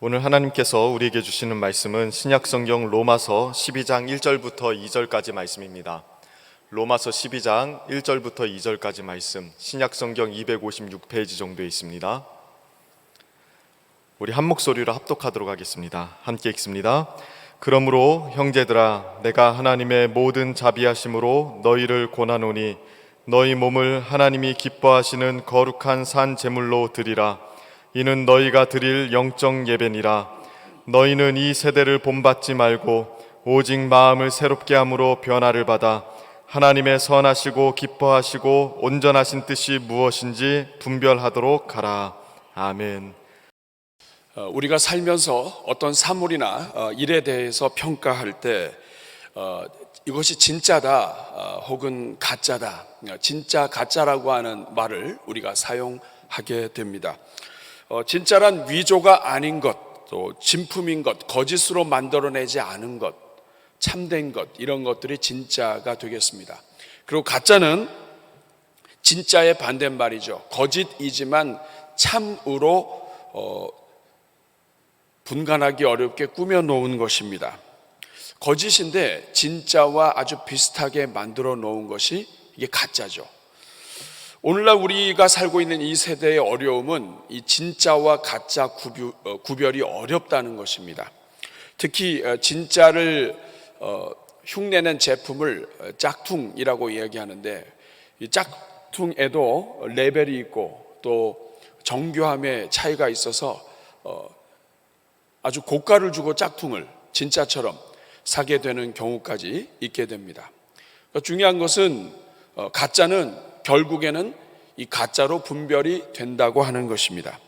오늘 하나님께서 우리에게 주시는 말씀은 신약성경 로마서 12장 1절부터 2절까지 말씀입니다. 로마서 12장 1절부터 2절까지 말씀, 신약성경 256페이지 정도에 있습니다. 우리 한 목소리로 합독하도록 하겠습니다. 함께 읽습니다. 그러므로 형제들아, 내가 하나님의 모든 자비하심으로 너희를 권하노니 너희 몸을 하나님이 기뻐하시는 거룩한 산 제물로 드리라. 이는 너희가 드릴 영적 예배니라. 너희는 이 세대를 본받지 말고 오직 마음을 새롭게 함으로 변화를 받아 하나님의 선하시고 기뻐하시고 온전하신 뜻이 무엇인지 분별하도록 하라. 아멘. 우리가 살면서 어떤 사물이나 일에 대해서 평가할 때 이것이 진짜다 혹은 가짜다, 진짜 가짜라고 하는 말을 우리가 사용하게 됩니다. 진짜란 위조가 아닌 것, 또 진품인 것, 거짓으로 만들어내지 않은 것, 참된 것, 이런 것들이 진짜가 되겠습니다. 그리고 가짜는 진짜의 반대말이죠. 거짓이지만 참으로 분간하기 어렵게 꾸며놓은 것입니다. 거짓인데 진짜와 아주 비슷하게 만들어 놓은 것이 이게 가짜죠. 오늘날 우리가 살고 있는 이 세대의 어려움은 이 진짜와 가짜 구별이 어렵다는 것입니다. 특히 진짜를 흉내낸 제품을 짝퉁이라고 이야기하는데, 이 짝퉁에도 레벨이 있고 또 정교함의 차이가 있어서 아주 고가를 주고 짝퉁을 진짜처럼 사게 되는 경우까지 있게 됩니다. 중요한 것은 가짜는 결국에는 이 가짜로 분별이 된다고 하는 것입니다.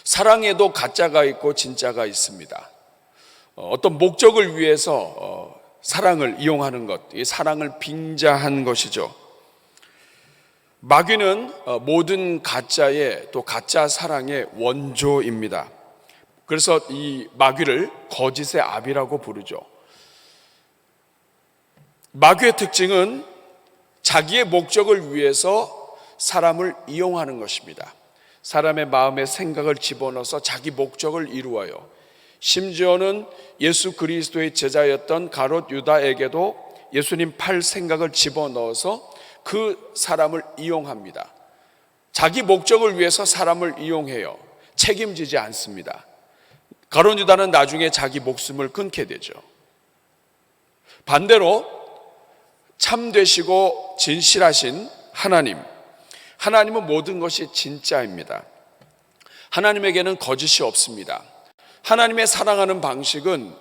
사랑에도 가짜가 있고 진짜가 있습니다. 어떤 목적을 위해서 사랑을 이용하는 것, 이 사랑을 빙자한 것이죠. 마귀는 모든 가짜의, 또 가짜 사랑의 원조입니다. 그래서 이 마귀를 거짓의 아비라고 부르죠. 마귀의 특징은 자기의 목적을 위해서 사람을 이용하는 것입니다. 사람의 마음에 생각을 집어넣어서 자기 목적을 이루어요. 심지어는 예수 그리스도의 제자였던 가롯 유다에게도 예수님 팔 생각을 집어넣어서 그 사람을 이용합니다. 자기 목적을 위해서 사람을 이용해요. 책임지지 않습니다. 가롯 유다는 나중에 자기 목숨을 끊게 되죠. 반대로 참되시고 진실하신 하나님은 모든 것이 진짜입니다. 하나님에게는 거짓이 없습니다. 하나님의 사랑하는 방식은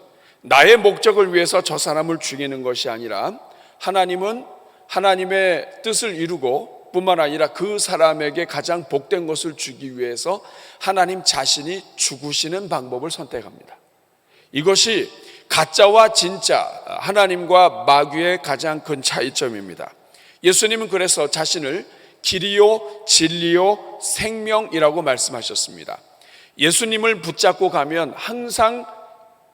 나의 목적을 위해서 저 사람을 죽이는 것이 아니라, 하나님은 하나님의 뜻을 이루고 뿐만 아니라 그 사람에게 가장 복된 것을 주기 위해서 하나님 자신이 죽으시는 방법을 선택합니다. 이것이 가짜와 진짜, 하나님과 마귀의 가장 큰 차이점입니다. 예수님은 그래서 자신을 길이요 진리요 생명이라고 말씀하셨습니다. 예수님을 붙잡고 가면 항상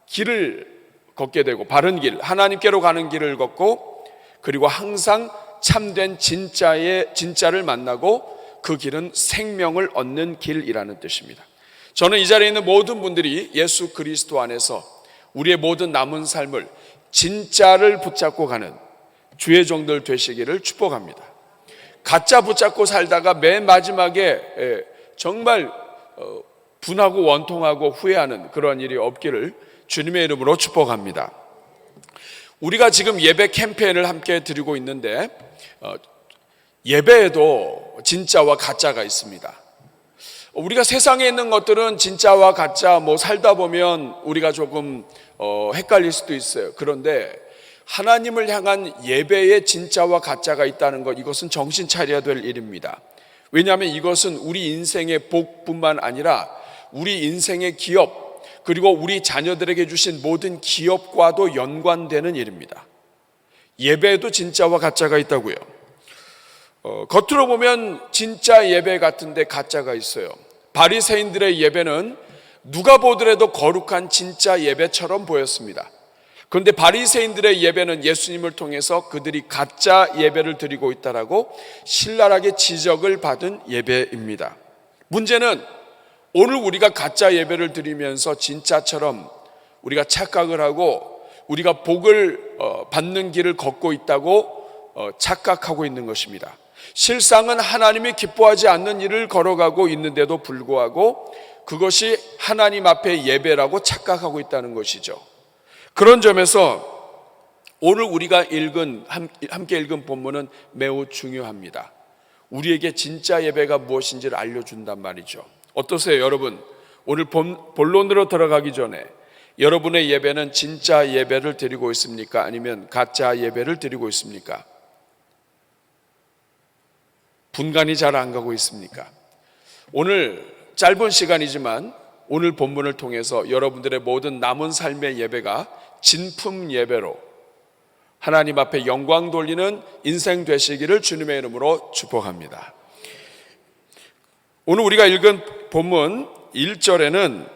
길을 걷게 되고, 바른 길, 하나님께로 가는 길을 걷고, 그리고 항상 참된 진짜를 만나고 그 길은 생명을 얻는 길이라는 뜻입니다. 저는 이 자리에 있는 모든 분들이 예수 그리스도 안에서 우리의 모든 남은 삶을 진짜를 붙잡고 가는 주의 종들 되시기를 축복합니다. 가짜 붙잡고 살다가 맨 마지막에 정말 분하고 원통하고 후회하는 그런 일이 없기를 주님의 이름으로 축복합니다. 우리가 지금 예배 캠페인을 함께 드리고 있는데, 예배에도 진짜와 가짜가 있습니다. 우리가 세상에 있는 것들은 진짜와 가짜 살다 보면 우리가 조금 헷갈릴 수도 있어요. 그런데 하나님을 향한 예배에 진짜와 가짜가 있다는 것, 이것은 정신 차려야 될 일입니다. 왜냐하면 이것은 우리 인생의 복뿐만 아니라 우리 인생의 기업, 그리고 우리 자녀들에게 주신 모든 기업과도 연관되는 일입니다. 예배에도 진짜와 가짜가 있다고요. 겉으로 보면 진짜 예배 같은데 가짜가 있어요. 바리새인들의 예배는 누가 보더라도 거룩한 진짜 예배처럼 보였습니다. 그런데 바리새인들의 예배는 예수님을 통해서 그들이 가짜 예배를 드리고 있다라고 신랄하게 지적을 받은 예배입니다. 문제는 오늘 우리가 가짜 예배를 드리면서 진짜처럼 우리가 착각을 하고 우리가 복을 받는 길을 걷고 있다고 착각하고 있는 것입니다. 실상은 하나님이 기뻐하지 않는 일을 걸어가고 있는데도 불구하고 그것이 하나님 앞에 예배라고 착각하고 있다는 것이죠. 그런 점에서 오늘 우리가 함께 읽은 본문은 매우 중요합니다. 우리에게 진짜 예배가 무엇인지를 알려준단 말이죠. 어떠세요, 여러분? 오늘 본론으로 들어가기 전에 여러분의 예배는 진짜 예배를 드리고 있습니까? 아니면 가짜 예배를 드리고 있습니까? 분간이 잘 안 가고 있습니까? 오늘 짧은 시간이지만 오늘 본문을 통해서 여러분들의 모든 남은 삶의 예배가 진품 예배로 하나님 앞에 영광 돌리는 인생 되시기를 주님의 이름으로 축복합니다. 오늘 우리가 읽은 본문 1절에는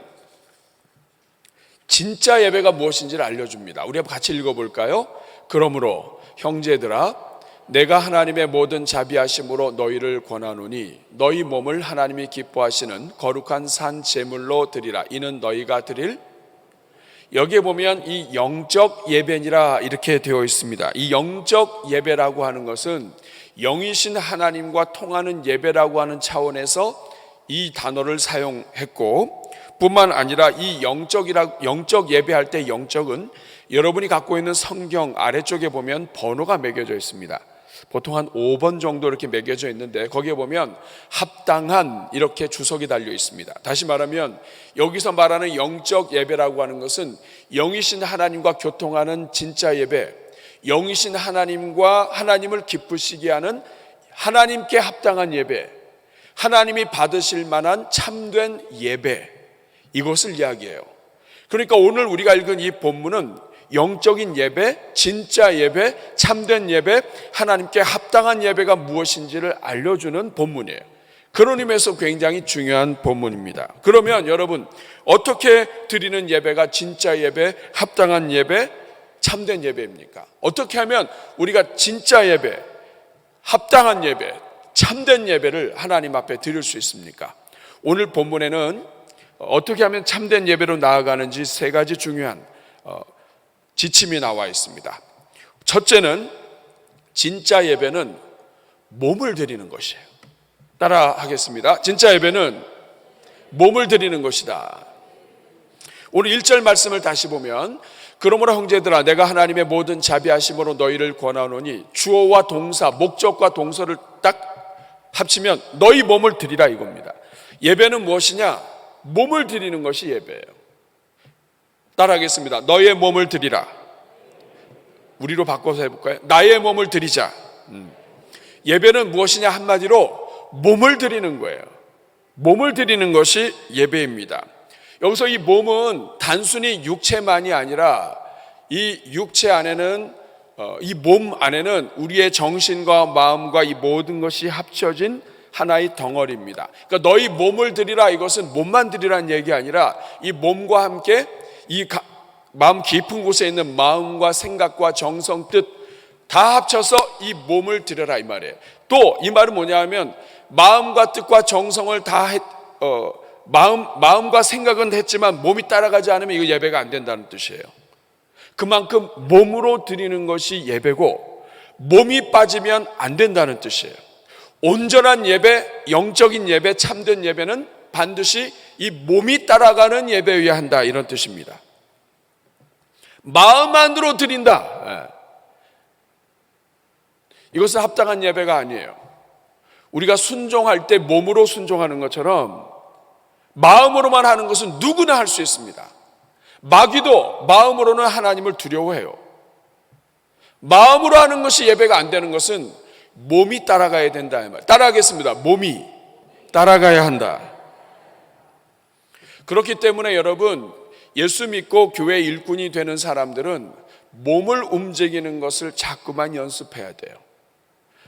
진짜 예배가 무엇인지를 알려줍니다. 우리 같이 읽어볼까요? 그러므로 형제들아 내가 하나님의 모든 자비하심으로 너희를 권하노니 너희 몸을 하나님이 기뻐하시는 거룩한 산 제물로 드리라. 이는 너희가 드릴, 여기에 보면 이 영적 예배니라 이렇게 되어 있습니다. 이 영적 예배라고 하는 것은 영이신 하나님과 통하는 예배라고 하는 차원에서 이 단어를 사용했고, 뿐만 아니라 이 영적 예배할 때 영적은 여러분이 갖고 있는 성경 아래쪽에 보면 번호가 매겨져 있습니다. 보통 한 5번 정도 이렇게 매겨져 있는데 거기에 보면 합당한 이렇게 주석이 달려 있습니다. 다시 말하면 여기서 말하는 영적 예배라고 하는 것은 영이신 하나님과 교통하는 진짜 예배, 영이신 하나님과 하나님을 기쁘시게 하는 하나님께 합당한 예배, 하나님이 받으실 만한 참된 예배, 이것을 이야기해요. 그러니까 오늘 우리가 읽은 이 본문은 영적인 예배, 진짜 예배, 참된 예배, 하나님께 합당한 예배가 무엇인지를 알려주는 본문이에요. 그런 의미에서 굉장히 중요한 본문입니다. 그러면 여러분, 어떻게 드리는 예배가 진짜 예배, 합당한 예배, 참된 예배입니까? 어떻게 하면 우리가 진짜 예배, 합당한 예배, 참된 예배를 하나님 앞에 드릴 수 있습니까? 오늘 본문에는 어떻게 하면 참된 예배로 나아가는지 세 가지 중요한 지침이 나와 있습니다. 첫째는 진짜 예배는 몸을 드리는 것이에요. 따라 하겠습니다. 진짜 예배는 몸을 드리는 것이다. 오늘 1절 말씀을 다시 보면 그러므로 형제들아 내가 하나님의 모든 자비하심으로 너희를 권하노니, 주어와 동사, 목적과 동서를 딱 합치면 너희 몸을 드리라 이겁니다. 예배는 무엇이냐? 몸을 드리는 것이 예배예요. 따라하겠습니다. 너의 몸을 드리라. 우리로 바꿔서 해볼까요? 나의 몸을 드리자. 예배는 무엇이냐? 한마디로 몸을 드리는 거예요. 몸을 드리는 것이 예배입니다. 여기서 이 몸은 단순히 육체만이 아니라 이 육체 안에는 이 몸 안에는 우리의 정신과 마음과 이 모든 것이 합쳐진 하나의 덩어리입니다. 그러니까 너희 몸을 드리라, 이것은 몸만 드리라는 얘기 아니라 이 몸과 함께 이 마음 깊은 곳에 있는 마음과 생각과 정성, 뜻 다 합쳐서 이 몸을 드려라 이 말이에요. 또 이 말은 뭐냐 하면 마음과 뜻과 정성을 다 마음과 생각은 했지만 몸이 따라가지 않으면 이거 예배가 안 된다는 뜻이에요. 그만큼 몸으로 드리는 것이 예배고 몸이 빠지면 안 된다는 뜻이에요. 온전한 예배, 영적인 예배, 참된 예배는 반드시 이 몸이 따라가는 예배여야 한다, 이런 뜻입니다. 마음 안으로 드린다, 이것은 합당한 예배가 아니에요. 우리가 순종할 때 몸으로 순종하는 것처럼 마음으로만 하는 것은 누구나 할 수 있습니다. 마귀도 마음으로는 하나님을 두려워해요. 마음으로 하는 것이 예배가 안 되는 것은 몸이 따라가야 된다 이 말. 따라하겠습니다. 몸이 따라가야 한다. 그렇기 때문에 여러분, 예수 믿고 교회 일꾼이 되는 사람들은 몸을 움직이는 것을 자꾸만 연습해야 돼요.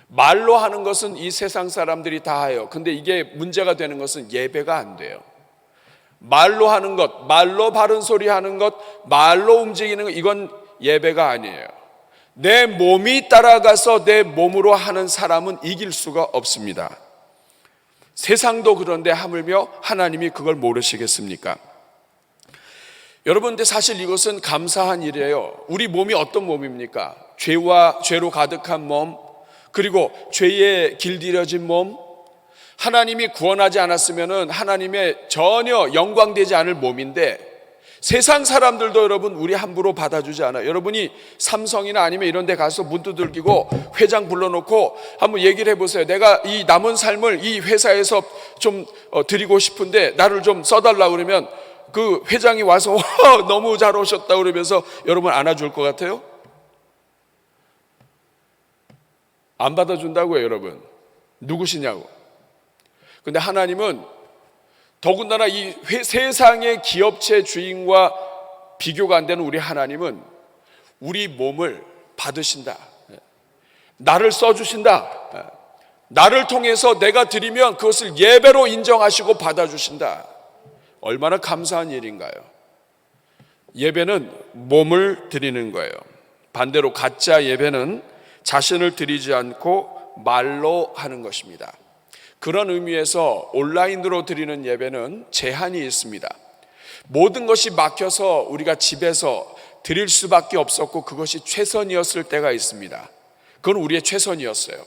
말로 하는 것은 이 세상 사람들이 다 해요. 근데 이게 문제가 되는 것은 예배가 안 돼요. 말로 하는 것, 말로 바른 소리 하는 것, 말로 움직이는 것, 이건 예배가 아니에요. 내 몸이 따라가서 내 몸으로 하는 사람은 이길 수가 없습니다. 세상도 그런데 하물며 하나님이 그걸 모르시겠습니까? 여러분, 근데 사실 이것은 감사한 일이에요. 우리 몸이 어떤 몸입니까? 죄로 가득한 몸, 그리고 죄에 길들여진 몸, 하나님이 구원하지 않았으면 하나님의 전혀 영광되지 않을 몸인데, 세상 사람들도 여러분 우리 함부로 받아주지 않아요. 여러분이 삼성이나 아니면 이런 데 가서 문 두들기고 회장 불러놓고 한번 얘기를 해보세요. 내가 이 남은 삶을 이 회사에서 좀 드리고 싶은데 나를 좀 써달라 그러면 그 회장이 와서 너무 잘 오셨다 그러면서 여러분 안아줄 것 같아요? 안 받아준다고요, 여러분. 누구시냐고. 근데 하나님은 더군다나 이 세상의 기업체 주인과 비교가 안 되는 우리 하나님은 우리 몸을 받으신다. 나를 써주신다. 나를 통해서 내가 드리면 그것을 예배로 인정하시고 받아주신다. 얼마나 감사한 일인가요? 예배는 몸을 드리는 거예요. 반대로 가짜 예배는 자신을 드리지 않고 말로 하는 것입니다. 그런 의미에서 온라인으로 드리는 예배는 제한이 있습니다. 모든 것이 막혀서 우리가 집에서 드릴 수밖에 없었고 그것이 최선이었을 때가 있습니다. 그건 우리의 최선이었어요.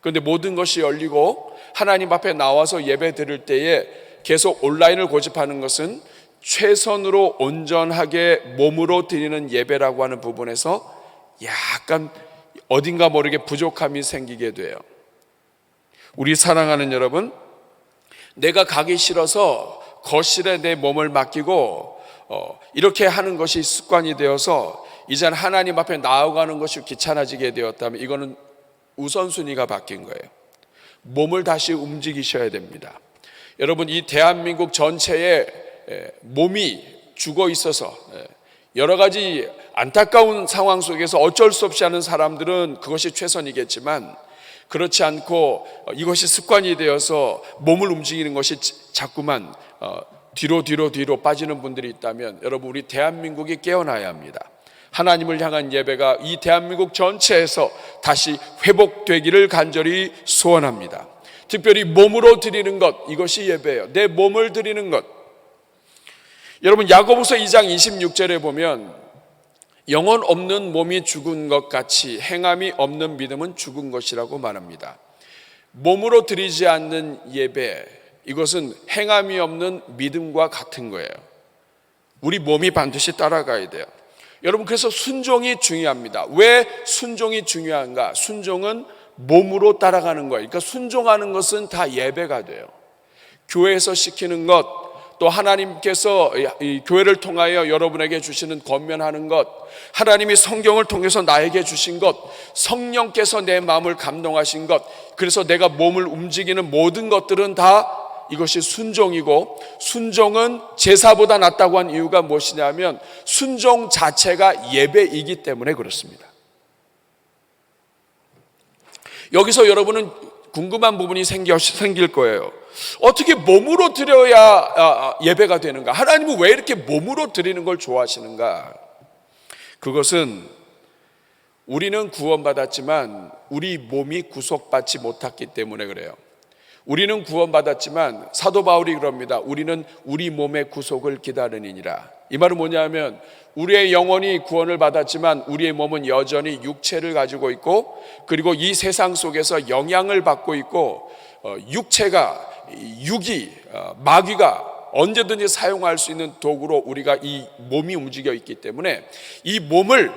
그런데 모든 것이 열리고 하나님 앞에 나와서 예배 드릴 때에 계속 온라인을 고집하는 것은 최선으로 온전하게 몸으로 드리는 예배라고 하는 부분에서 약간 어딘가 모르게 부족함이 생기게 돼요. 우리 사랑하는 여러분, 내가 가기 싫어서 거실에 내 몸을 맡기고 이렇게 하는 것이 습관이 되어서 이제는 하나님 앞에 나아가는 것이 귀찮아지게 되었다면 이거는 우선순위가 바뀐 거예요. 몸을 다시 움직이셔야 됩니다. 여러분, 이 대한민국 전체에 몸이 죽어 있어서 여러 가지 안타까운 상황 속에서 어쩔 수 없이 하는 사람들은 그것이 최선이겠지만, 그렇지 않고 이것이 습관이 되어서 몸을 움직이는 것이 자꾸만 뒤로 빠지는 분들이 있다면 여러분, 우리 대한민국이 깨어나야 합니다. 하나님을 향한 예배가 이 대한민국 전체에서 다시 회복되기를 간절히 소원합니다. 특별히 몸으로 드리는 것, 이것이 예배예요. 내 몸을 드리는 것. 여러분, 야고보서 2장 26절에 보면 영혼 없는 몸이 죽은 것 같이 행함이 없는 믿음은 죽은 것이라고 말합니다. 몸으로 드리지 않는 예배, 이것은 행함이 없는 믿음과 같은 거예요. 우리 몸이 반드시 따라가야 돼요. 여러분, 그래서 순종이 중요합니다. 왜 순종이 중요한가? 순종은 몸으로 따라가는 거예요. 그러니까 순종하는 것은 다 예배가 돼요. 교회에서 시키는 것, 또 하나님께서 이 교회를 통하여 여러분에게 주시는 권면하는 것, 하나님이 성경을 통해서 나에게 주신 것, 성령께서 내 마음을 감동하신 것, 그래서 내가 몸을 움직이는 모든 것들은 다 이것이 순종이고, 순종은 제사보다 낫다고 한 이유가 무엇이냐면 순종 자체가 예배이기 때문에 그렇습니다. 여기서 여러분은 궁금한 부분이 생길 거예요. 어떻게 몸으로 드려야 예배가 되는가? 하나님은 왜 이렇게 몸으로 드리는 걸 좋아하시는가? 그것은 우리는 구원받았지만 우리 몸이 구속받지 못했기 때문에 그래요. 우리는 구원받았지만 사도 바울이 그럽니다. 우리는 우리 몸의 구속을 기다리니라. 이 말은 뭐냐면 우리의 영혼이 구원을 받았지만 우리의 몸은 여전히 육체를 가지고 있고, 그리고 이 세상 속에서 영향을 받고 있고, 육체가, 육이, 마귀가 언제든지 사용할 수 있는 도구로 우리가 이 몸이 움직여 있기 때문에 이 몸을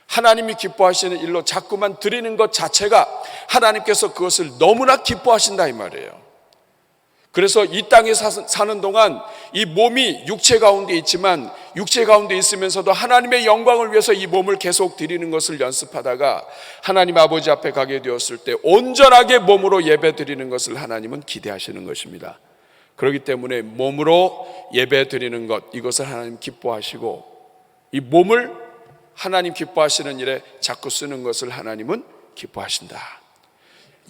하나님이 기뻐하시는 일로 자꾸만 드리는 것 자체가 하나님께서 그것을 너무나 기뻐하신다 이 말이에요. 그래서 이 땅에 사는 동안 이 몸이 육체 가운데 있지만 육체 가운데 있으면서도 하나님의 영광을 위해서 이 몸을 계속 드리는 것을 연습하다가 하나님 아버지 앞에 가게 되었을 때 온전하게 몸으로 예배 드리는 것을 하나님은 기대하시는 것입니다. 그렇기 때문에 몸으로 예배 드리는 것, 이것을 하나님 기뻐하시고 이 몸을 하나님 기뻐하시는 일에 자꾸 쓰는 것을 하나님은 기뻐하신다.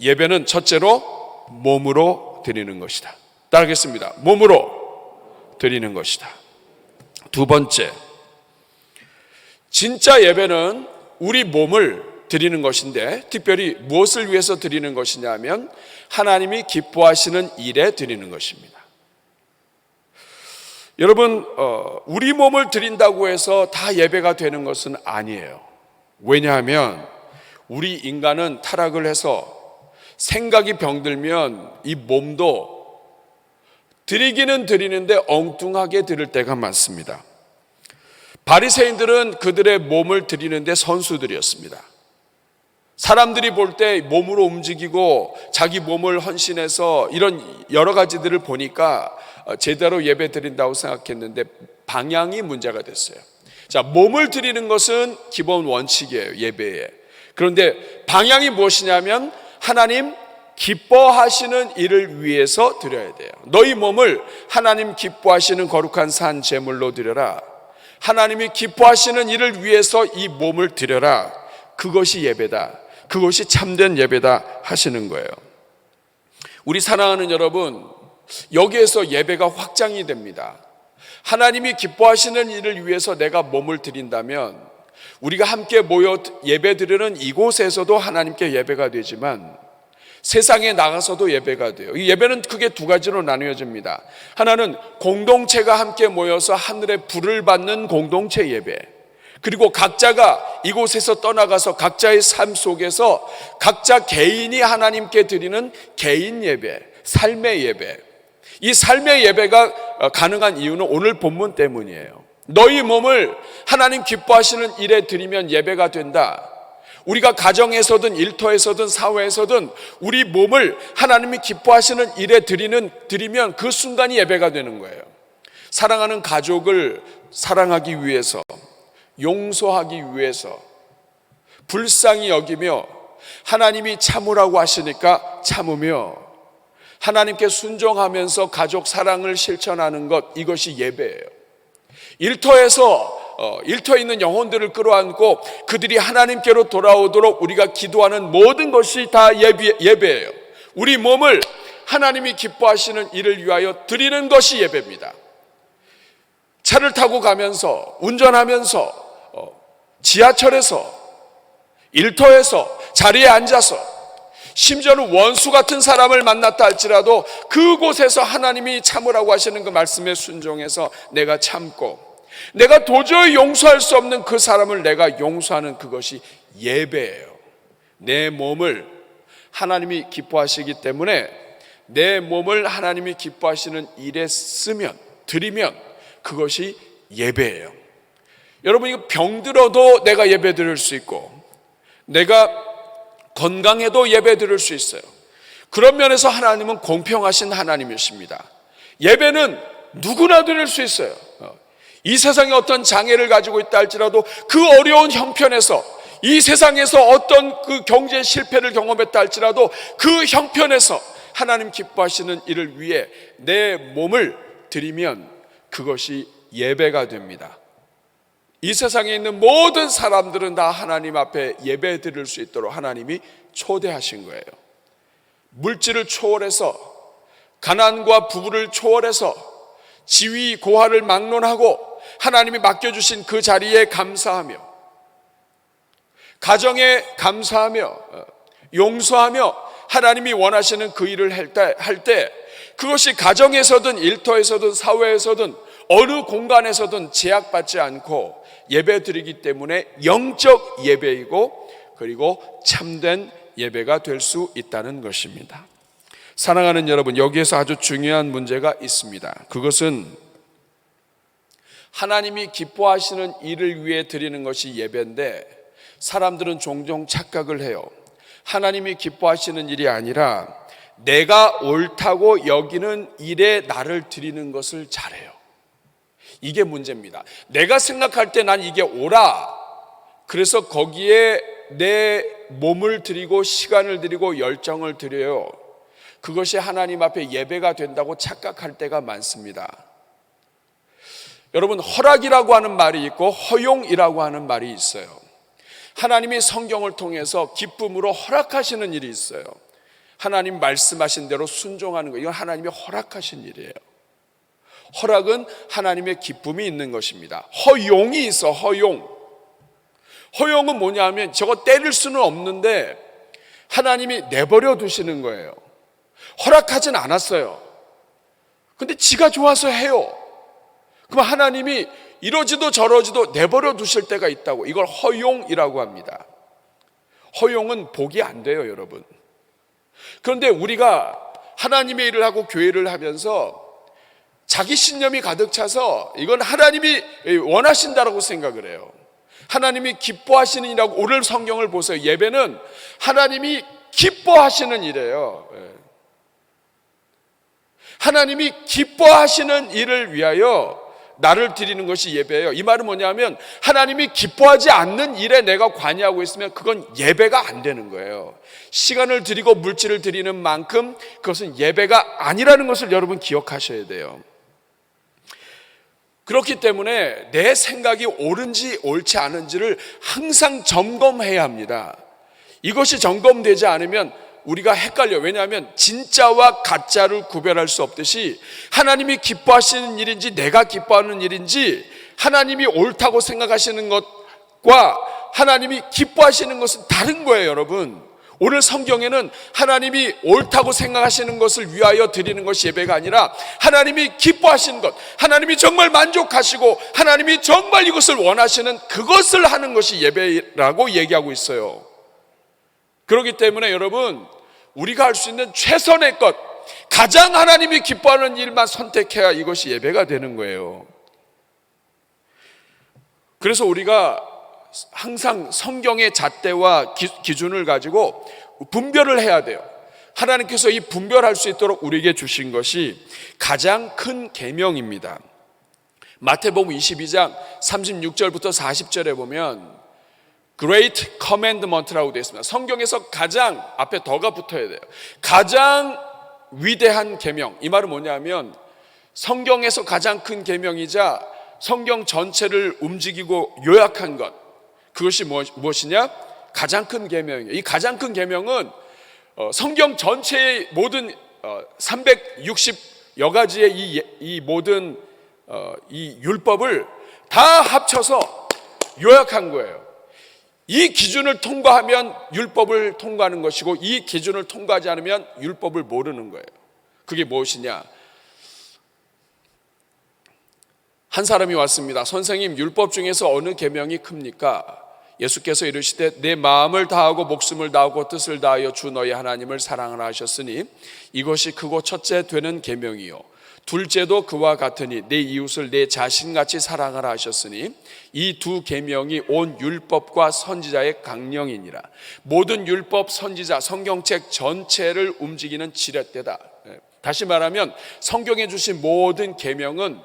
예배는 첫째로 몸으로 드리는 것이다. 따르겠습니다. 몸으로 드리는 것이다. 두 번째, 진짜 예배는 우리 몸을 드리는 것인데, 특별히 무엇을 위해서 드리는 것이냐면 하나님이 기뻐하시는 일에 드리는 것입니다. 여러분, 우리 몸을 드린다고 해서 다 예배가 되는 것은 아니에요. 왜냐하면 우리 인간은 타락을 해서 생각이 병들면 이 몸도 드리기는 드리는데 엉뚱하게 드릴 때가 많습니다. 바리새인들은 그들의 몸을 드리는데 선수들이었습니다. 사람들이 볼 때 몸으로 움직이고 자기 몸을 헌신해서 이런 여러 가지들을 보니까 제대로 예배 드린다고 생각했는데 방향이 문제가 됐어요. 자, 몸을 드리는 것은 기본 원칙이에요, 예배에. 그런데 방향이 무엇이냐면 하나님 기뻐하시는 일을 위해서 드려야 돼요. 너희 몸을 하나님 기뻐하시는 거룩한 산 제물로 드려라. 하나님이 기뻐하시는 일을 위해서 이 몸을 드려라. 그것이 예배다. 그것이 참된 예배다 하시는 거예요. 우리 사랑하는 여러분, 여기에서 예배가 확장이 됩니다. 하나님이 기뻐하시는 일을 위해서 내가 몸을 드린다면 우리가 함께 모여 예배 드리는 이곳에서도 하나님께 예배가 되지만 세상에 나가서도 예배가 돼요. 이 예배는 크게 두 가지로 나누어집니다. 하나는 공동체가 함께 모여서 하늘의 불을 받는 공동체 예배, 그리고 각자가 이곳에서 떠나가서 각자의 삶 속에서 각자 개인이 하나님께 드리는 개인 예배, 삶의 예배. 이 삶의 예배가 가능한 이유는 오늘 본문 때문이에요. 너희 몸을 하나님 기뻐하시는 일에 드리면 예배가 된다. 우리가 가정에서든 일터에서든 사회에서든 우리 몸을 하나님이 기뻐하시는 일에 드리면 그 순간이 예배가 되는 거예요. 사랑하는 가족을 사랑하기 위해서, 용서하기 위해서, 불쌍히 여기며 하나님이 참으라고 하시니까 참으며 하나님께 순종하면서 가족 사랑을 실천하는 것, 이것이 예배예요. 일터에 있는 영혼들을 끌어안고 그들이 하나님께로 돌아오도록 우리가 기도하는 모든 것이 다 예배예요. 우리 몸을 하나님이 기뻐하시는 일을 위하여 드리는 것이 예배입니다. 차를 타고 가면서, 운전하면서, 지하철에서, 일터에서, 자리에 앉아서, 심지어는 원수 같은 사람을 만났다 할지라도 그곳에서 하나님이 참으라고 하시는 그 말씀에 순종해서 내가 참고, 내가 도저히 용서할 수 없는 그 사람을 내가 용서하는 그것이 예배예요. 내 몸을 하나님이 기뻐하시기 때문에 내 몸을 하나님이 기뻐하시는 일에 드리면 그것이 예배예요. 여러분, 이거 병들어도 내가 예배 드릴 수 있고 내가 건강해도 예배 드릴 수 있어요. 그런 면에서 하나님은 공평하신 하나님이십니다. 예배는 누구나 드릴 수 있어요. 이 세상에 어떤 장애를 가지고 있다 할지라도 그 어려운 형편에서, 이 세상에서 어떤 그 경제 실패를 경험했다 할지라도 그 형편에서 하나님 기뻐하시는 일을 위해 내 몸을 드리면 그것이 예배가 됩니다. 이 세상에 있는 모든 사람들은 다 하나님 앞에 예배 드릴 수 있도록 하나님이 초대하신 거예요. 물질을 초월해서, 가난과 부부를 초월해서 지위 고하를 막론하고 하나님이 맡겨주신 그 자리에 감사하며, 가정에 감사하며, 용서하며 하나님이 원하시는 그 일을 할 때 그것이 가정에서든 일터에서든 사회에서든 어느 공간에서든 제약받지 않고 예배 드리기 때문에 영적 예배이고 그리고 참된 예배가 될 수 있다는 것입니다. 사랑하는 여러분, 여기에서 아주 중요한 문제가 있습니다. 그것은 하나님이 기뻐하시는 일을 위해 드리는 것이 예배인데 사람들은 종종 착각을 해요. 하나님이 기뻐하시는 일이 아니라 내가 옳다고 여기는 일에 나를 드리는 것을 잘해요. 이게 문제입니다. 내가 생각할 때 난 이게 옳아. 그래서 거기에 내 몸을 드리고 시간을 드리고 열정을 드려요. 그것이 하나님 앞에 예배가 된다고 착각할 때가 많습니다. 여러분, 허락이라고 하는 말이 있고 허용이라고 하는 말이 있어요. 하나님이 성경을 통해서 기쁨으로 허락하시는 일이 있어요. 하나님 말씀하신 대로 순종하는 거, 이건 하나님이 허락하신 일이에요. 허락은 하나님의 기쁨이 있는 것입니다. 허용이 있어. 허용은 뭐냐면 저거 때릴 수는 없는데 하나님이 내버려 두시는 거예요. 허락하진 않았어요. 근데 지가 좋아서 해요. 그럼 하나님이 이러지도 저러지도 내버려 두실 때가 있다고. 이걸 허용이라고 합니다. 허용은 복이 안 돼요, 여러분. 그런데 우리가 하나님의 일을 하고 교회를 하면서 자기 신념이 가득 차서 이건 하나님이 원하신다라고 생각을 해요. 하나님이 기뻐하시는 일이라고. 오늘 성경을 보세요. 예배는 하나님이 기뻐하시는 일이에요. 하나님이 기뻐하시는 일을 위하여 나를 드리는 것이 예배예요. 이 말은 뭐냐면 하나님이 기뻐하지 않는 일에 내가 관여하고 있으면 그건 예배가 안 되는 거예요. 시간을 드리고 물질을 드리는 만큼 그것은 예배가 아니라는 것을 여러분 기억하셔야 돼요. 그렇기 때문에 내 생각이 옳은지 옳지 않은지를 항상 점검해야 합니다. 이것이 점검되지 않으면 우리가 헷갈려. 왜냐하면 진짜와 가짜를 구별할 수 없듯이 하나님이 기뻐하시는 일인지 내가 기뻐하는 일인지, 하나님이 옳다고 생각하시는 것과 하나님이 기뻐하시는 것은 다른 거예요, 여러분. 오늘 성경에는 하나님이 옳다고 생각하시는 것을 위하여 드리는 것이 예배가 아니라 하나님이 기뻐하시는 것, 하나님이 정말 만족하시고 하나님이 정말 이것을 원하시는 그것을 하는 것이 예배라고 얘기하고 있어요. 그렇기 때문에 여러분, 우리가 할 수 있는 최선의 것, 가장 하나님이 기뻐하는 일만 선택해야 이것이 예배가 되는 거예요. 그래서 우리가 항상 성경의 잣대와 기준을 가지고 분별을 해야 돼요. 하나님께서 이 분별할 수 있도록 우리에게 주신 것이 가장 큰 계명입니다. 마태복음 22장 36절부터 40절에 보면 Great Commandment라고 되어 있습니다. 성경에서 가장, 앞에 더가 붙어야 돼요. 가장 위대한 계명. 이 말은 뭐냐면 성경에서 가장 큰 계명이자 성경 전체를 움직이고 요약한 것, 그것이 무엇이냐? 가장 큰 계명이에요. 이 가장 큰 계명은 성경 전체의 모든 360여 가지의 이 모든 이 율법을 다 합쳐서 요약한 거예요. 이 기준을 통과하면 율법을 통과하는 것이고, 이 기준을 통과하지 않으면 율법을 모르는 거예요. 그게 무엇이냐? 한 사람이 왔습니다. 선생님, 율법 중에서 어느 계명이 큽니까? 예수께서 이르시되 내 마음을 다하고 목숨을 다하고 뜻을 다하여 주 너희 하나님을 사랑하라 하셨으니 이것이 크고 첫째 되는 계명이요 둘째도 그와 같으니 내 이웃을 내 자신같이 사랑하라 하셨으니 이 두 계명이 온 율법과 선지자의 강령이니라. 모든 율법, 선지자, 성경책 전체를 움직이는 지렛대다. 다시 말하면 성경에 주신 모든 계명은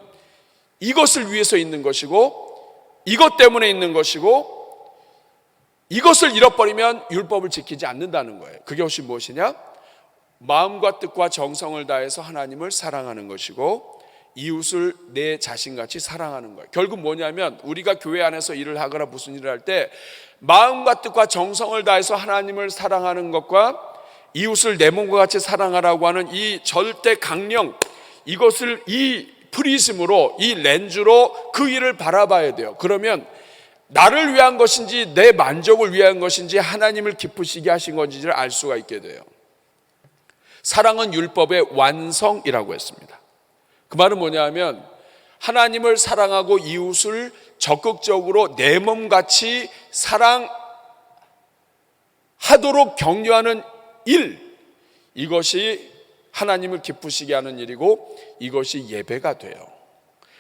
이것을 위해서 있는 것이고, 이것 때문에 있는 것이고, 이것을 잃어버리면 율법을 지키지 않는다는 거예요. 그게 혹시 무엇이냐? 마음과 뜻과 정성을 다해서 하나님을 사랑하는 것이고, 이웃을 내 자신같이 사랑하는 거예요. 결국 뭐냐면 우리가 교회 안에서 일을 하거나 무슨 일을 할 때 마음과 뜻과 정성을 다해서 하나님을 사랑하는 것과 이웃을 내 몸과 같이 사랑하라고 하는 이 절대 강령, 이것을 이 프리즘으로, 이 렌즈로 그 일을 바라봐야 돼요. 그러면 나를 위한 것인지 내 만족을 위한 것인지 하나님을 기쁘시게 하신 건지를 알 수가 있게 돼요. 사랑은 율법의 완성이라고 했습니다. 그 말은 뭐냐면 하나님을 사랑하고 이웃을 적극적으로 내 몸같이 사랑하도록 격려하는 일, 이것이 하나님을 기쁘시게 하는 일이고 이것이 예배가 돼요.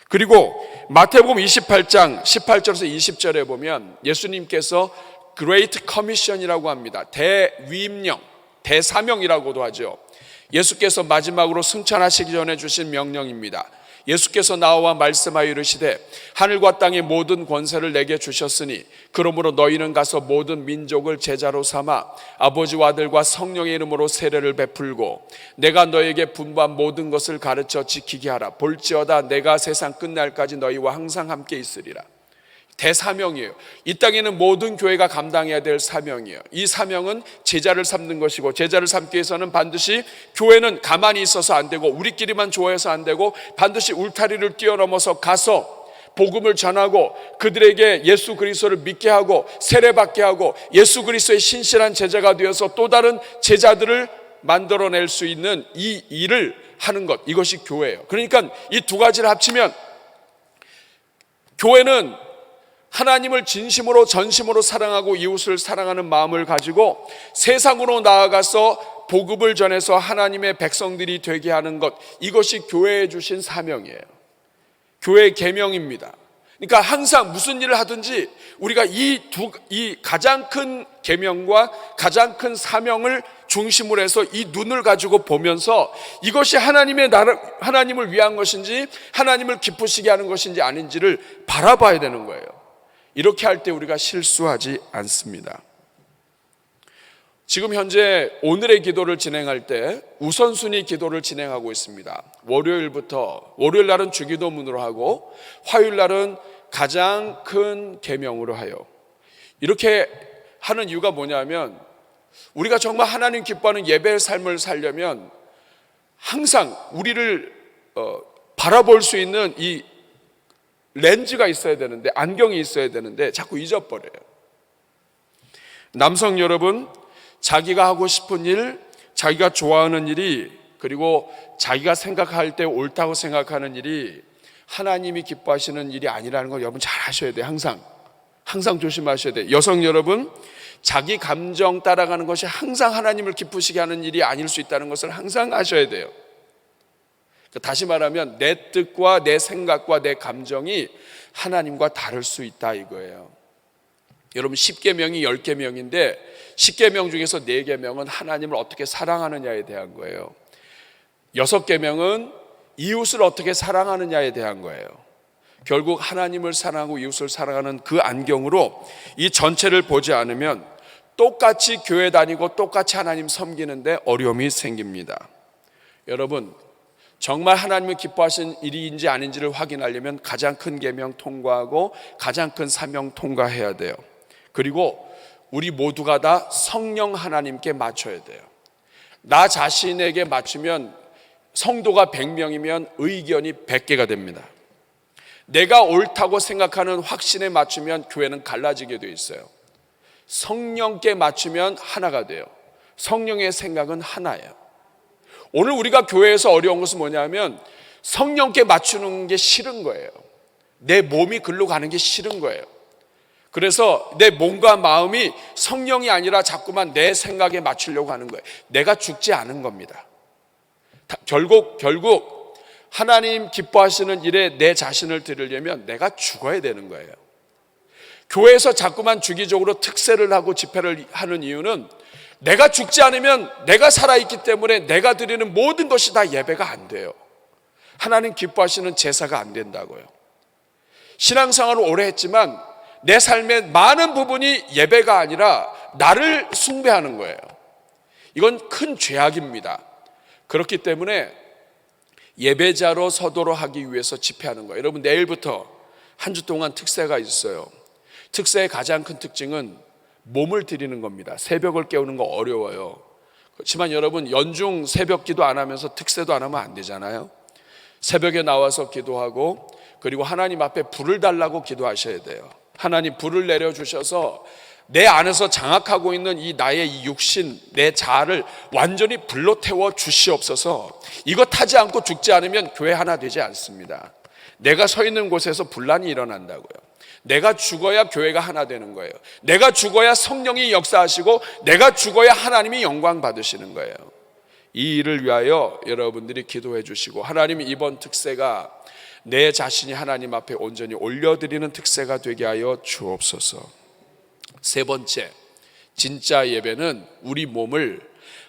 그리고 마태복음 28장 18절에서 20절에 보면 예수님께서 Great Commission이라고 합니다. 대위임령, 대사명이라고도 하죠. 예수께서 마지막으로 승천하시기 전에 주신 명령입니다. 예수께서 나와 말씀하여 이르시되 하늘과 땅의 모든 권세를 내게 주셨으니 그러므로 너희는 가서 모든 민족을 제자로 삼아 아버지와 아들과 성령의 이름으로 세례를 베풀고 내가 너에게 분부한 모든 것을 가르쳐 지키게 하라. 볼지어다 내가 세상 끝날까지 너희와 항상 함께 있으리라. 대사명이에요. 이 땅에는 모든 교회가 감당해야 될 사명이에요. 이 사명은 제자를 삼는 것이고, 제자를 삼기 위해서는 반드시 교회는 가만히 있어서 안 되고 우리끼리만 좋아해서 안 되고 반드시 울타리를 뛰어넘어서 가서 복음을 전하고 그들에게 예수 그리스도를 믿게 하고 세례받게 하고 예수 그리스도의 신실한 제자가 되어서 또 다른 제자들을 만들어낼 수 있는 이 일을 하는 것, 이것이 교회예요. 그러니까 이 두 가지를 합치면 교회는 하나님을 진심으로 전심으로 사랑하고 이웃을 사랑하는 마음을 가지고 세상으로 나아가서 복음을 전해서 하나님의 백성들이 되게 하는 것, 이것이 교회에 주신 사명이에요. 교회의 계명입니다. 그러니까 항상 무슨 일을 하든지 우리가 이 가장 큰 계명과 가장 큰 사명을 중심으로 해서 이 눈을 가지고 보면서 이것이 하나님의 나라, 하나님을 위한 것인지 하나님을 기쁘시게 하는 것인지 아닌지를 바라봐야 되는 거예요. 이렇게 할 때 우리가 실수하지 않습니다. 지금 현재 오늘의 기도를 진행할 때 우선순위 기도를 진행하고 있습니다. 월요일 날은 주기도문으로 하고 화요일 날은 가장 큰 계명으로 하여, 이렇게 하는 이유가 뭐냐면 우리가 정말 하나님 기뻐하는 예배의 삶을 살려면 항상 우리를 바라볼 수 있는 이 렌즈가 있어야 되는데, 안경이 있어야 되는데 자꾸 잊어버려요. 남성 여러분, 자기가 하고 싶은 일, 자기가 좋아하는 일이, 그리고 자기가 생각할 때 옳다고 생각하는 일이 하나님이 기뻐하시는 일이 아니라는 걸 여러분 잘 아셔야 돼요. 항상 조심하셔야 돼요. 여성 여러분, 자기 감정 따라가는 것이 항상 하나님을 기쁘시게 하는 일이 아닐 수 있다는 것을 항상 아셔야 돼요. 다시 말하면 내 뜻과 내 생각과 내 감정이 하나님과 다를 수 있다 이거예요. 여러분 10계명이 10계명인데 10계명 중에서 4계명은 하나님을 어떻게 사랑하느냐에 대한 거예요. 6계명은 이웃을 어떻게 사랑하느냐에 대한 거예요. 결국 하나님을 사랑하고 이웃을 사랑하는 그 안경으로 이 전체를 보지 않으면 똑같이 교회 다니고 똑같이 하나님 섬기는데 어려움이 생깁니다. 여러분, 정말 하나님을 기뻐하시는 일인지 아닌지를 확인하려면 가장 큰 계명 통과하고 가장 큰 사명 통과해야 돼요. 그리고 우리 모두가 다 성령 하나님께 맞춰야 돼요. 나 자신에게 맞추면 성도가 100명이면 의견이 100개가 됩니다. 내가 옳다고 생각하는 확신에 맞추면 교회는 갈라지게 되어 있어요. 성령께 맞추면 하나가 돼요. 성령의 생각은 하나예요. 오늘 우리가 교회에서 어려운 것은 뭐냐면 성령께 맞추는 게 싫은 거예요. 내 몸이 글로 가는 게 싫은 거예요. 그래서 내 몸과 마음이 성령이 아니라 자꾸만 내 생각에 맞추려고 하는 거예요. 내가 죽지 않은 겁니다. 결국 하나님 기뻐하시는 일에 내 자신을 드리려면 내가 죽어야 되는 거예요. 교회에서 자꾸만 주기적으로 특세를 하고 집회를 하는 이유는 내가 죽지 않으면 내가 살아있기 때문에 내가 드리는 모든 것이 다 예배가 안 돼요. 하나님 기뻐하시는 제사가 안 된다고요. 신앙생활을 오래 했지만 내 삶의 많은 부분이 예배가 아니라 나를 숭배하는 거예요. 이건 큰 죄악입니다. 그렇기 때문에 예배자로 서도록 하기 위해서 집회하는 거예요. 여러분, 내일부터 한 주 동안 특세가 있어요. 특세의 가장 큰 특징은 몸을 드리는 겁니다. 새벽을 깨우는 거 어려워요. 그렇지만 여러분, 연중 새벽 기도 안 하면서 특세도 안 하면 안 되잖아요. 새벽에 나와서 기도하고, 그리고 하나님 앞에 불을 달라고 기도하셔야 돼요. 하나님 불을 내려주셔서 내 안에서 장악하고 있는 이 나의 이 육신, 내 자아를 완전히 불로 태워 주시옵소서. 이거 타지 않고 죽지 않으면 교회 하나 되지 않습니다. 내가 서 있는 곳에서 분란이 일어난다고요. 내가 죽어야 교회가 하나 되는 거예요. 내가 죽어야 성령이 역사하시고 내가 죽어야 하나님이 영광 받으시는 거예요. 이 일을 위하여 여러분들이 기도해 주시고, 하나님이 이번 특세가 내 자신이 하나님 앞에 온전히 올려드리는 특세가 되게 하여 주옵소서. 세 번째, 진짜 예배는 우리 몸을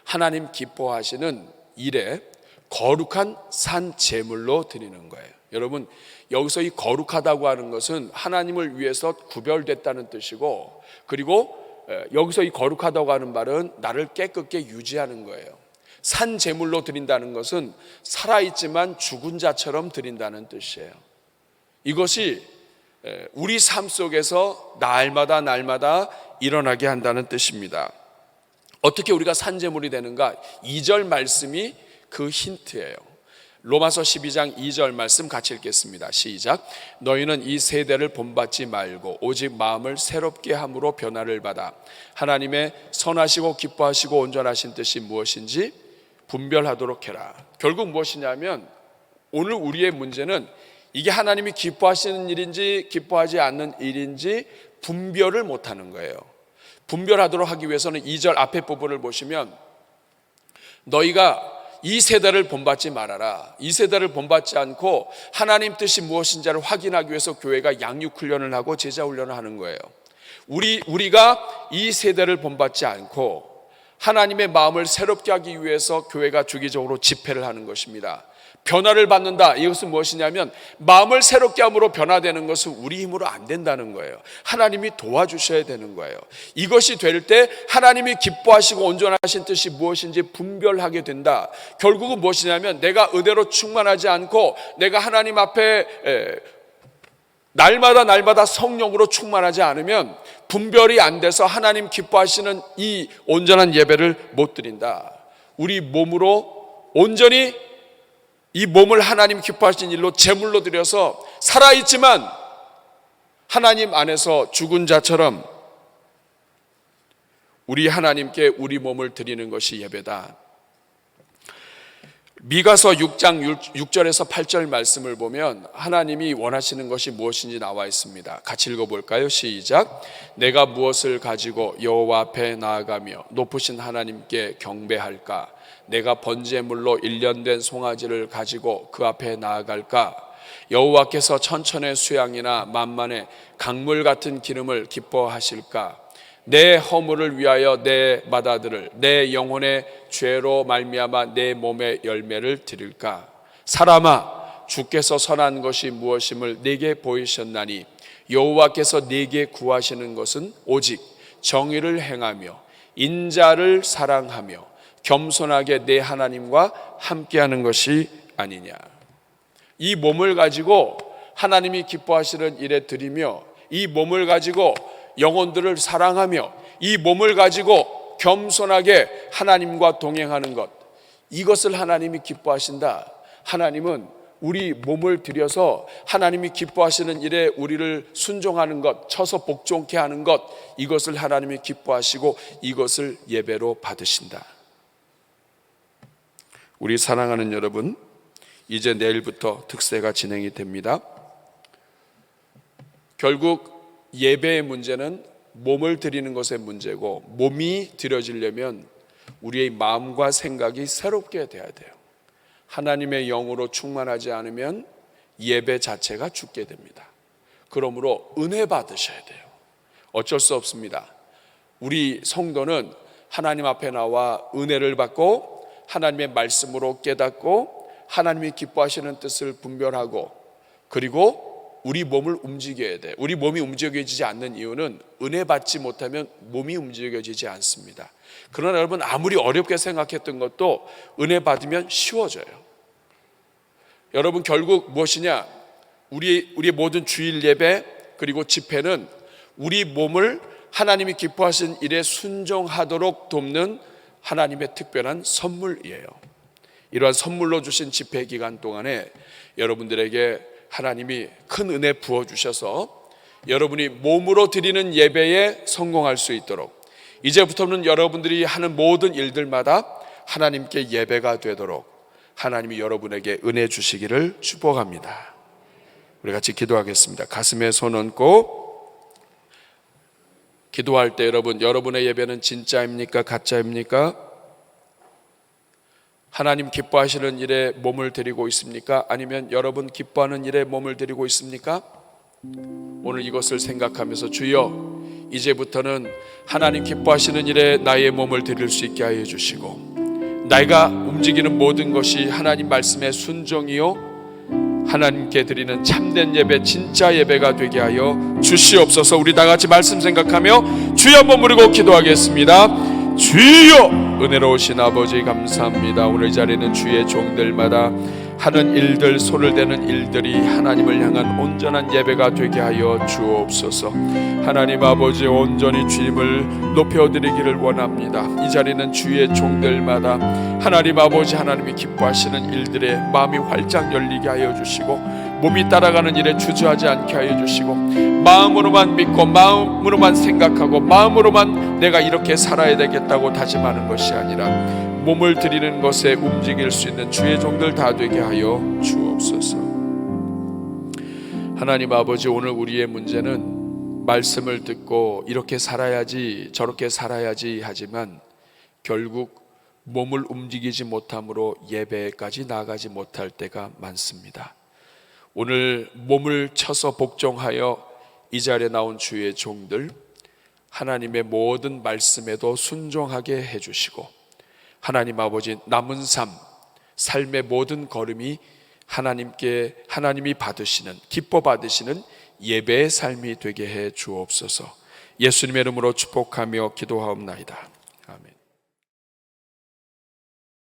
하나님 기뻐하시는 일에 거룩한 산 제물로 드리는 거예요. 여러분, 여기서 이 거룩하다고 하는 것은 하나님을 위해서 구별됐다는 뜻이고, 그리고 여기서 이 거룩하다고 하는 말은 나를 깨끗게 유지하는 거예요. 산 제물로 드린다는 것은 살아있지만 죽은 자처럼 드린다는 뜻이에요. 이것이 우리 삶 속에서 날마다 일어나게 한다는 뜻입니다. 어떻게 우리가 산 제물이 되는가? 2절 말씀이 그 힌트예요. 로마서 12장 2절 말씀 같이 읽겠습니다. 시작. 너희는 이 세대를 본받지 말고 오직 마음을 새롭게 함으로 변화를 받아 하나님의 선하시고 기뻐하시고 온전하신 뜻이 무엇인지 분별하도록 해라. 결국 무엇이냐면 오늘 우리의 문제는 이게 하나님이 기뻐하시는 일인지 기뻐하지 않는 일인지 분별을 못하는 거예요. 분별하도록 하기 위해서는 2절 앞에 부분을 보시면 너희가 이 세대를 본받지 말아라. 이 세대를 본받지 않고 하나님 뜻이 무엇인지를 확인하기 위해서 교회가 양육 훈련을 하고 제자 훈련을 하는 거예요. 우리가 이 세대를 본받지 않고 하나님의 마음을 새롭게 하기 위해서 교회가 주기적으로 집회를 하는 것입니다. 변화를 받는다. 이것은 무엇이냐면 마음을 새롭게 함으로 변화되는 것은 우리 힘으로 안 된다는 거예요. 하나님이 도와주셔야 되는 거예요. 이것이 될 때 하나님이 기뻐하시고 온전하신 뜻이 무엇인지 분별하게 된다. 결국은 무엇이냐면 내가 은혜로 충만하지 않고 내가 하나님 앞에 날마다 성령으로 충만하지 않으면 분별이 안 돼서 하나님 기뻐하시는 이 온전한 예배를 못 드린다. 우리 몸으로 온전히 이 몸을 하나님 기뻐하시는 일로 제물로 드려서 살아있지만 하나님 안에서 죽은 자처럼 우리 하나님께 우리 몸을 드리는 것이 예배다. 미가서 6장 6절에서 8절 말씀을 보면 하나님이 원하시는 것이 무엇인지 나와 있습니다. 같이 읽어볼까요? 시작. 내가 무엇을 가지고 여호와 앞에 나아가며 높으신 하나님께 경배할까? 내가 번제물로 1년 된 송아지를 가지고 그 앞에 나아갈까? 여호와께서 천천의 수양이나 만만의 강물 같은 기름을 기뻐하실까? 내 허물을 위하여 내 마다들을 내 영혼의 죄로 말미암아 내 몸의 열매를 드릴까? 사람아, 주께서 선한 것이 무엇임을 네게 보이셨나니 여호와께서 네게 구하시는 것은 오직 정의를 행하며 인자를 사랑하며 겸손하게 내 하나님과 함께하는 것이 아니냐. 이 몸을 가지고 하나님이 기뻐하시는 일에 드리며 이 몸을 가지고 영혼들을 사랑하며 이 몸을 가지고 겸손하게 하나님과 동행하는 것, 이것을 하나님이 기뻐하신다. 하나님은 우리 몸을 들여서 하나님이 기뻐하시는 일에 우리를 순종하는 것, 쳐서 복종케 하는 것, 이것을 하나님이 기뻐하시고 이것을 예배로 받으신다. 우리 사랑하는 여러분, 이제 내일부터 특세가 진행이 됩니다. 결국 예배의 문제는 몸을 드리는 것의 문제고, 몸이 드려지려면 우리의 마음과 생각이 새롭게 돼야 돼요. 하나님의 영으로 충만하지 않으면 예배 자체가 죽게 됩니다. 그러므로 은혜 받으셔야 돼요. 어쩔 수 없습니다. 우리 성도는 하나님 앞에 나와 은혜를 받고 하나님의 말씀으로 깨닫고 하나님이 기뻐하시는 뜻을 분별하고, 그리고 우리 몸을 움직여야 돼. 우리 몸이 움직여지지 않는 이유는 은혜 받지 못하면 몸이 움직여지지 않습니다. 그러나 여러분, 아무리 어렵게 생각했던 것도 은혜 받으면 쉬워져요. 여러분, 결국 무엇이냐? 우리의 모든 주일 예배 그리고 집회는 우리 몸을 하나님이 기뻐하신 일에 순종하도록 돕는 하나님의 특별한 선물이에요. 이러한 선물로 주신 집회 기간 동안에 여러분들에게 하나님이 큰 은혜 부어주셔서 여러분이 몸으로 드리는 예배에 성공할 수 있도록, 이제부터는 여러분들이 하는 모든 일들마다 하나님께 예배가 되도록 하나님이 여러분에게 은혜 주시기를 축복합니다. 우리 같이 기도하겠습니다. 가슴에 손 얹고 기도할 때 여러분의 예배는 진짜입니까? 가짜입니까? 하나님 기뻐하시는 일에 몸을 드리고 있습니까? 아니면 여러분 기뻐하는 일에 몸을 드리고 있습니까? 오늘 이것을 생각하면서 주여, 이제부터는 하나님 기뻐하시는 일에 나의 몸을 드릴 수 있게 하여 주시고, 내가 움직이는 모든 것이 하나님 말씀의 순종이요 하나님께 드리는 참된 예배, 진짜 예배가 되게 하여 주시옵소서. 우리 다 같이 말씀 생각하며 주여 한번 부르고 기도하겠습니다. 주여, 은혜로우신 아버지 감사합니다. 오늘 이 자리에는 주의 종들마다 하는 일들, 손을 대는 일들이 하나님을 향한 온전한 예배가 되게 하여 주옵소서. 하나님 아버지, 온전히 주님을 높여드리기를 원합니다. 이 자리는 주의 종들마다 하나님 아버지, 하나님이 기뻐하시는 일들에 마음이 활짝 열리게 하여 주시고, 몸이 따라가는 일에 주저하지 않게 하여 주시고, 마음으로만 믿고 마음으로만 생각하고 마음으로만 내가 이렇게 살아야 되겠다고 다짐하는 것이 아니라 몸을 드리는 것에 움직일 수 있는 주의 종들 다 되게 하여 주옵소서. 하나님 아버지, 오늘 우리의 문제는 말씀을 듣고 이렇게 살아야지 저렇게 살아야지 하지만 결국 몸을 움직이지 못함으로 예배까지 나가지 못할 때가 많습니다. 오늘 몸을 쳐서 복종하여 이 자리에 나온 주의 종들, 하나님의 모든 말씀에도 순종하게 해주시고, 하나님 아버지, 남은 삶의 모든 걸음이 하나님이 받으시는, 기뻐 받으시는 예배의 삶이 되게 해 주옵소서. 예수님의 이름으로 축복하며 기도하옵나이다.